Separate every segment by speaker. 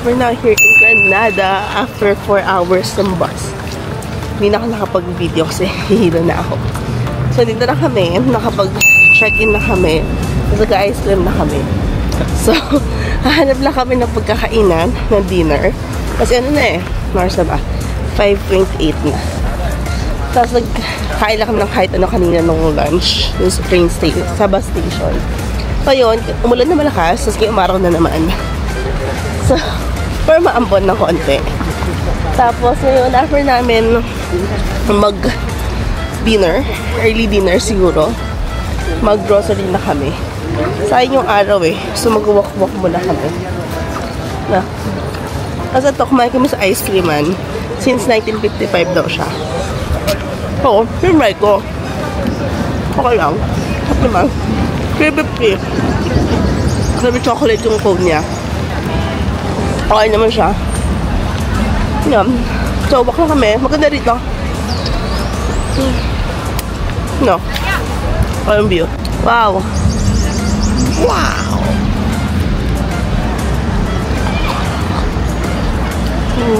Speaker 1: we're now here in Granada after 4 hours ng bus. Hindi na ako nakapag-video kasi hihilo na ako. So, dito na kami. Nakapag-check-in na kami. Nag-ice cream na kami. So, hahanap lang kami ng pagkakainan ng dinner. Kasi ano na eh, Mars na ba? 5:28 na. Tapos nagkain lang kami ng kahit ano kanina nung lunch. Yung sa train station, sa bus station. So yun, umulan na malakas. Tapos ngayon umaraw na naman. So, para maambon ng konti. Tapos ngayon, after namin mag-dinner, early dinner siguro, mag-grocery na kami. Sayang yung araw eh. So mag-walk-walk muna kami. Na. Kasi ito, kumain kami sa ice creaman. Since 1955 daw siya. Oo, yung right ko. Okay lang. Hap naman. 350. Sabi chocolate yung cone niya. Okay naman siya. Yan. So, walk na kami. Maganda rito. No. Okay yung view. Wow. Wow!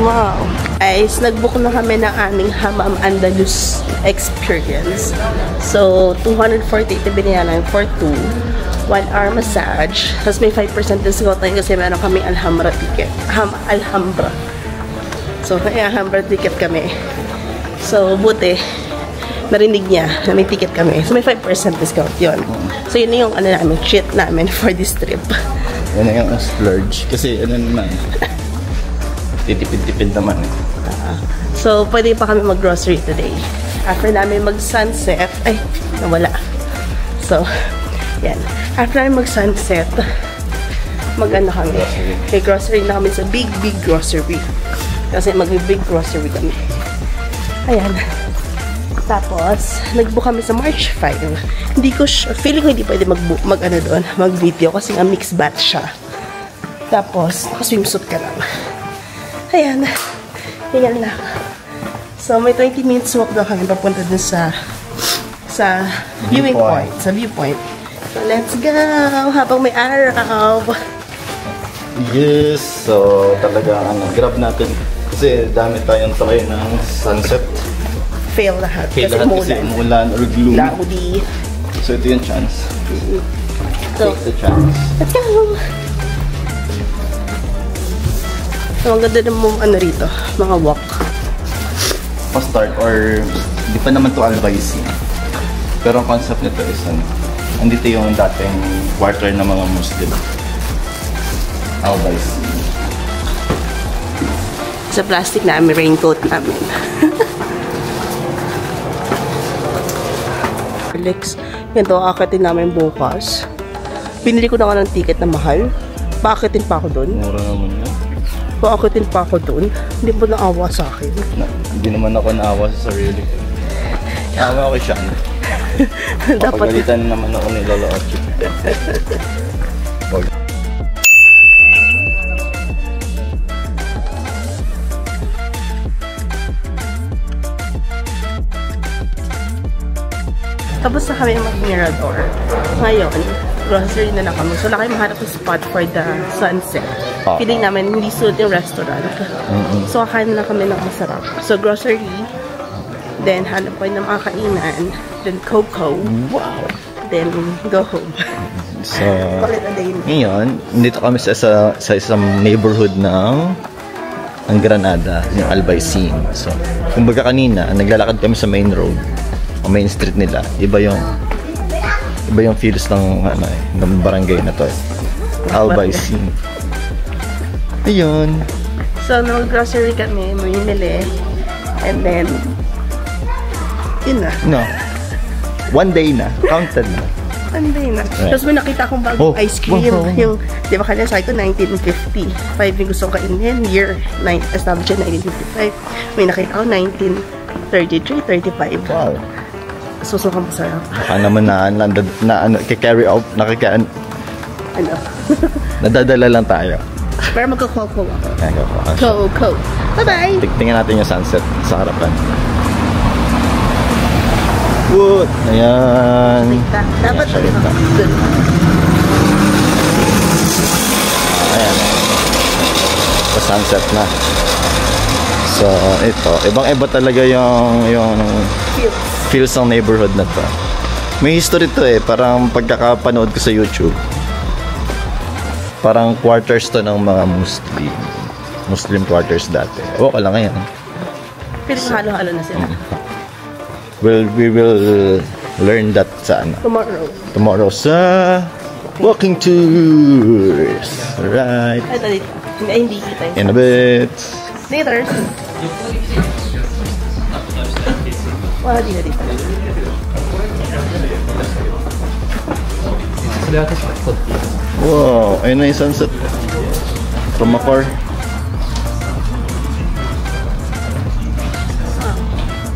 Speaker 1: Wow! Guys, nag-book na kami ng aming Hammam Andalus experience. So, 240 ito binayaran for 2. 1 hour massage. Tapos may 5% discount tayo kasi meron kaming Alhambra ticket. Alhambra. So, may Alhambra ticket kami. So, buti. Narinig niya na may ticket kami. So, may 5% discount yun. So, yun yung ano namin, treat namin for this trip.
Speaker 2: Yan na yung splurge. Kasi ano naman, titipid-tipid naman.
Speaker 1: So, pwede pa kami mag-grocery today. After namin mag-sunset, ay, nawala. So, yan. After namin mag-sunset, mag-ano kami. May grocery na kami sa big grocery. Kasi mag-big grocery kami. Ayan. Tapos, nag-book kami sa March 5. Hindi ko, feeling ko hindi pwede mag-ano doon, mag-video kasi nga mixed batch siya. Tapos, naka-swimsuit ka lang. Ayan. Yan lang. So, may 20 minutes walk daw kami papunta dun sa viewing point. Sa viewpoint. So, let's go! Habang may araw.
Speaker 2: Yes! So, talaga, grab natin. Kasi dami tayong takay ng sunset.
Speaker 1: Fail lahat.
Speaker 2: Fail lahat kasi umulan or gloomy.
Speaker 1: Cloudy.
Speaker 2: So, ito yung chance.
Speaker 1: So,
Speaker 2: take the chance.
Speaker 1: Let's go! So, ang ganda ng ano rito, mga walk.
Speaker 2: Pa-start or di pa naman to Al-Baisi. Pero ang concept nito is andito yung dating quarter ng mga Muslim. Al-Baisi. Sa
Speaker 1: plastic namin, raincoat namin. Alex, ganito akitin namin bukas. Pinili ko na nga ng ticket na mahal. Paakitin pa ako doon.
Speaker 2: Mura naman yan.
Speaker 1: Paakitin pa ako doon. Hindi mo naawa sa akin.
Speaker 2: Hindi naman ako naawa sa sarili ko. Naawa ako siya. Papagalitan naman ako ni Lolo Ochi.
Speaker 1: Tapos na kami mag-mirador. Ngayon, grocery na lang kami. So, na kayo mahanap ng spot for the sunset. Feeling namin, hindi sulit yung restaurant. So, kakain na lang kami ng masarap. So, grocery. Then, hanap ko ng mga kainan. Then, cocoa.
Speaker 2: Wow!
Speaker 1: Then, go home.
Speaker 2: So, ngayon, dito kami sa isang neighborhood ng Granada, yung Albaycin. So, kumbaga kanina, naglalakad kami sa main road. O main street nila, iba yung feels ng barangay na to eh. Albaycin. Ayun.
Speaker 1: So, nag-grocery kami, mamimili. And then, yun na.
Speaker 2: No. One day na. Counted na.
Speaker 1: One day na. Right. Tapos may nakita akong bagong ice cream.
Speaker 2: Wow.
Speaker 1: Yung, di ba kanina sabi ko, 1950. 5 yung gusto ko kainin. Year, established in 1955. May nakita ko, 1933, 35.
Speaker 2: Wow.
Speaker 1: Susukang masarap.
Speaker 2: Baka naman carry out, ano? Nadadala lang tayo.
Speaker 1: Pero magka-coco ako.
Speaker 2: Coco.
Speaker 1: Coco. Bye-bye!
Speaker 2: Tingnan natin yung sunset sa harapan. Good! Ayan.
Speaker 1: Dapat
Speaker 2: salita. Ayan. sunset na. So, ito. Ibang-iba talaga yung feels ng neighborhood na to. May history to eh. Parang pagkakapanood ko sa YouTube. Parang quarters to ng mga Muslim quarters dati. Okay lang ngayon.
Speaker 1: Pero halo-halo na sila.
Speaker 2: We will learn that sa ano? Tomorrow sa walking tours. Right.
Speaker 1: Ito dito. Hindi kita.
Speaker 2: In a bit.
Speaker 1: Later. Wala dito.
Speaker 2: Wow, ayun na yung sunset. From afar.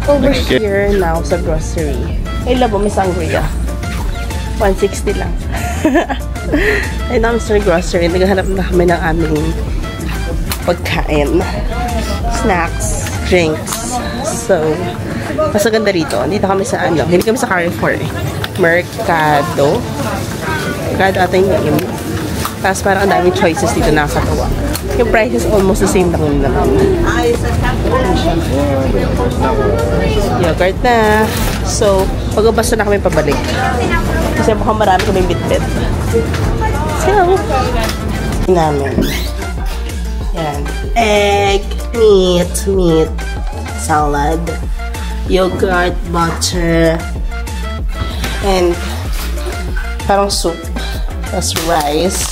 Speaker 1: Over here now sa grocery. Ay labo, may sangria. 160 lang. Ay namin sa grocery. Naghahanap na kami ng aming pagkain. Snacks, drinks. So, mas ganda rito. Dito kami sa ano. Hindi kami sa Carrefour eh. Mercado ata yung name. Tapos parang ang daming choices dito, nakakatawa. Yung price is almost the same lang naman. Yogurt na. So, pag-ubas na kami pabalik. Kasi mukhang marami kaming bitbit. So, namin. Yan. Egg, meat, salad, yogurt, butter, and parang soup. Tapos rice.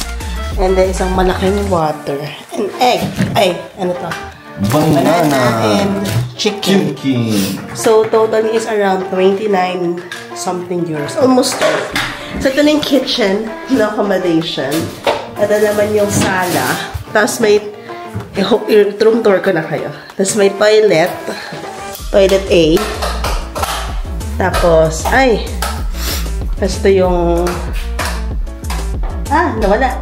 Speaker 1: And then isang malaking water. And egg. Ay, ano to?
Speaker 2: Banana.
Speaker 1: And chicken. So, total is around 29 something euros. Almost 30. So, ito na yung kitchen na accommodation. Ito naman yung sala. Tapos may room tour ko na kayo. Tapos may toilet. Toilet A. Tapos, tapos ito yung nawala.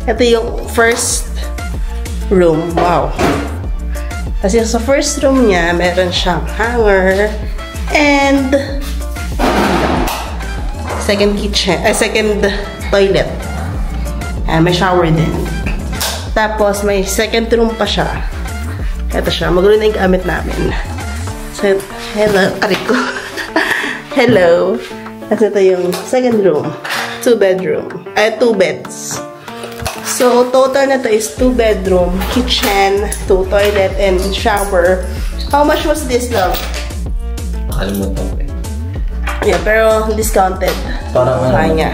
Speaker 1: Ito yung first room. Wow. Kasi sa first room niya, meron siyang hanger and second toilet. May shower din. Tapos, may second room pa siya. Ito siya. Magulo na yung gamit namin. So, hello. Ariko. Hello. Tapos ito yung second room. 2 beds. So, total na to is 2 bedroom, kitchen, 2 toilet, and shower. How much was this, love?
Speaker 2: Nakalimutan ko eh.
Speaker 1: Yeah, pero discounted.
Speaker 2: Parang
Speaker 1: kanya.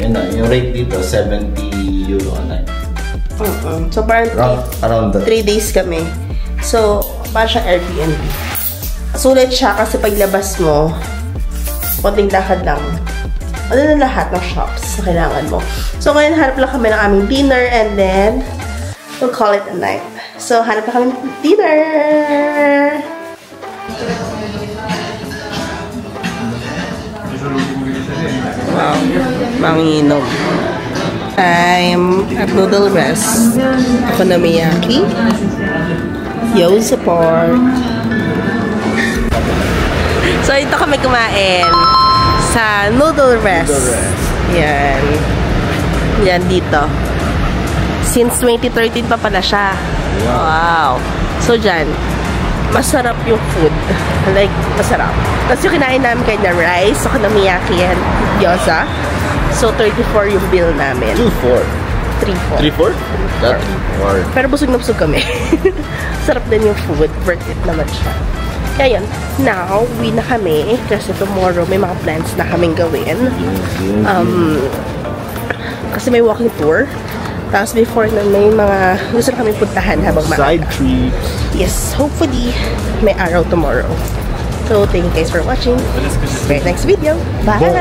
Speaker 2: Yun na, yung rate dito, 70 euro a night.
Speaker 1: So, parang
Speaker 2: around
Speaker 1: 3 days kami. So, parang siya Airbnb. Sulit siya kasi paglabas mo, konting lakad lang. Ano na lahat ng shops na kailangan mo. So, ngayon, hanap lang kami ng aming dinner and then, we'll call it a night. So, hanap lang kami ng dinner! Wow, manginom. I'm at Noodle Rest. Okonomiyaki. Yo, support! So, ito kami kumain sa Noodle Rest. Yan. Yan dito. Since 2013 pa pala siya. Wow. So, dyan. Masarap yung food. Like, masarap. Tapos yung kinain namin kayo na rice, okonomiyaki, and gyoza. So, 34 yung bill namin.
Speaker 2: 2-4. 3-4? 3-4.
Speaker 1: Pero busog na busog kami. Sarap din yung food. Worth it naman siya. Kaya yun, now, uwi na kami kasi tomorrow may mga plans na kaming gawin. Kasi may walking tour. Tapos before na may mga gusto na kami puntahan habang
Speaker 2: side trips.
Speaker 1: Yes, hopefully may araw tomorrow. So, thank you guys for watching. See you next video. Bye!